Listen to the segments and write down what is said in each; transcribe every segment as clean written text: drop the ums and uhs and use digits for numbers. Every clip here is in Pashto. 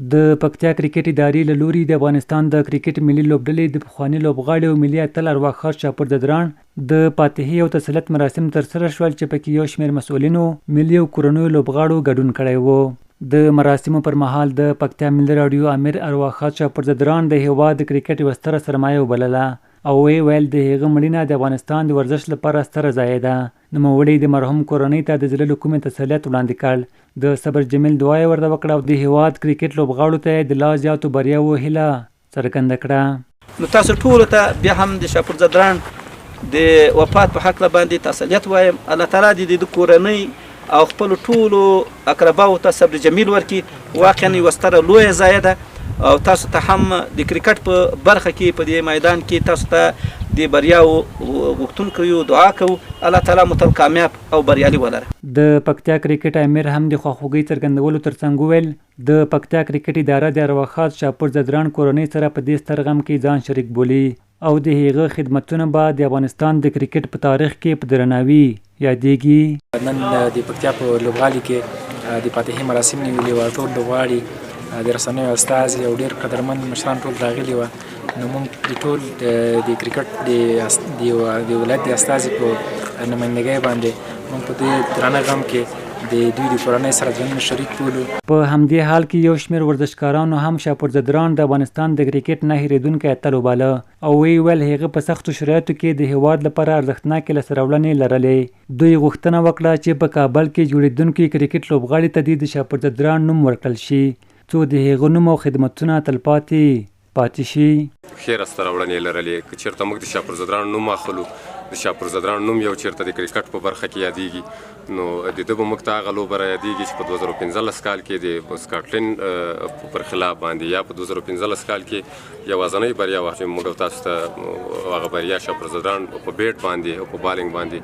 د پکتیا کرکټ ادارې له لوري د افغانستان د کرکټ ملي لوبډلې د پخواني لوبغاړي او ملي اتل ارواح خان شاپور ځدراڼ د فاتحې او تسلیت مراسم ترسره شول چې پکې یو شمېر مسؤلینو ملي او کورنیو لوبغاړو ګډون کړی و. د مراسمو پر مهال د پکتیا ملي راډیو امیر ارواح خان شاپور ځدراڼ د هیواد د کرکټ یوه ستره سرمایه وبلله او ویل د هغه مړینه د افغانستان د ورزش لپاره ستره ضایعه ده. نوموړي د مرحوم کورنۍ ته د زړه له کومې تسلیت وړاندې کړ. د صبر جمیل دعا یې ورته وکړه او د هیواد کرکټ لوبغاړو ته د لا زیاتو بریاوو هیله څرګنده کړه. نو تاسو ټولو ته بیا هم د شاپور ځدراڼ د وفات په حق باندې تسلیت وایم. الله تعالی دې د کورنۍ او خپل ټولو اقرباو ته صبر جمیل ورکړي. واقعا یوه ستره لویه ضایعه ده او تاسو ته هم د کرکټ په برخه کې په دې میدان کې تاسو ته د بریاو غوښتونکو یو دعا کوو. الله تعالی مو تل کامیاب او بریالي ولره. د پکتیا کرکټ امیر هم د خواخوږۍ څرګندولو ترڅنګ وویل د پکتیا کرکټ اداره د ارواح خان شاپور ځدراڼ کورنۍ سره په دې ستر غم کې ځان شریک بولي او د هغه خدمتونه به د افغانستان د کرکټ په تاریخ کې په درناوي یادېږي. نن د پکتیا په لوبغالي کې د فاتحې مراسم نیولي وو. ټول لوبغاړي د رسنیو استازي او ډېر قدرمن مشران ټول راغلي وو. نو موږ د ټول د کرکټ د ولایت د استازي په نمایندګۍ باندې موږ په دې درانه غم کې د دوی د کورنۍ سره ژوند شریک بولو. په همدې حال کې یو شمېر ورزشکارانو هم شاپور ځدراڼ د افغانستان د کرکټ نه هېرېدونکی اتل وباله او ویل هغه په سختو شرایطو کې د هیواد لپاره ارزښتناکې لاسته راوړنې لرلې. دوی غوښتنه وکړه چې په کابل کې جوړېدونکي کرکټ لوبغاړي ته د شاپور ځدراڼ نوم ورکړل شي څو د هغه نوم او خدمتونه تلپاتې شي. ښې لاسته راوړنې لرلې. که چېرته موږ د شاپور ځدراڼ نوم اخلو د شاپور ځدراڼ نوم یو چېرته د کرکټ په برخه کې یادېږي نو د ده به موږ ته هغه لوبه رايادېږي چې په 2015 کال کې د سکاټلند پر خلاف باندې یا په 2015 کال کې یوازنۍ بریا وه چې موږ تاسو ته هغه بریا شاپور ځدراڼ په بیټ باندې او په بالینګ باندې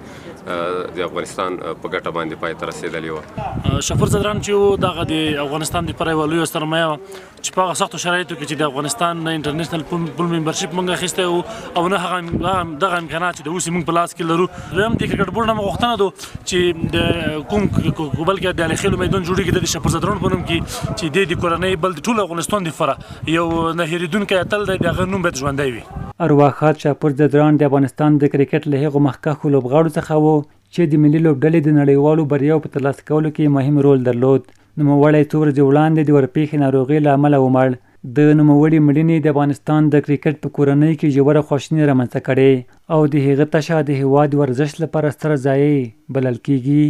د افغانستان په ګټه باندې پای ته رسېدلې وه. شاپور ځدراڼ چې دغه د افغانستان دپاره یوه لویه سرمایه وه چې په هغه سختو شرایطو کې چې د افغانستان نه انټرنیشنل پول ممبرشپ موږ اخیستی وو او نه هغه دغه امکانات چې د اوس موږ په لاس کې لرو. دویم د کرکټ بورډ نه مو غوښتنه ده چې د کوم بلکې د الخیلو میدان جوړېږي د شاپور ځدراڼ په نوم کې چې د کورنۍ بل د ټول افغانستان دپاره یو نه هېرېدونکی اتل دی د هغه نوم باید ژوندی وي. ارواح خان شاپور ځدراڼ د افغانستان د کرکټ له هغو مخکښو لوبغاړو څخه و چې د ملي لوبډلې د نړیوالو بریاو په ترلاسه کولو کې مهم رول درلود. نوموړی څو ورځې وړاندې د ورپېښې ناروغۍ له امله ومړ. د نوموړي مړینې د افغانستان د کرکټ په کورنۍ کې ژوره خواشیني رامنځته کړې او د هغه تشه د هیواد ورزش لپاره ستره ضایعه بلل کیږي.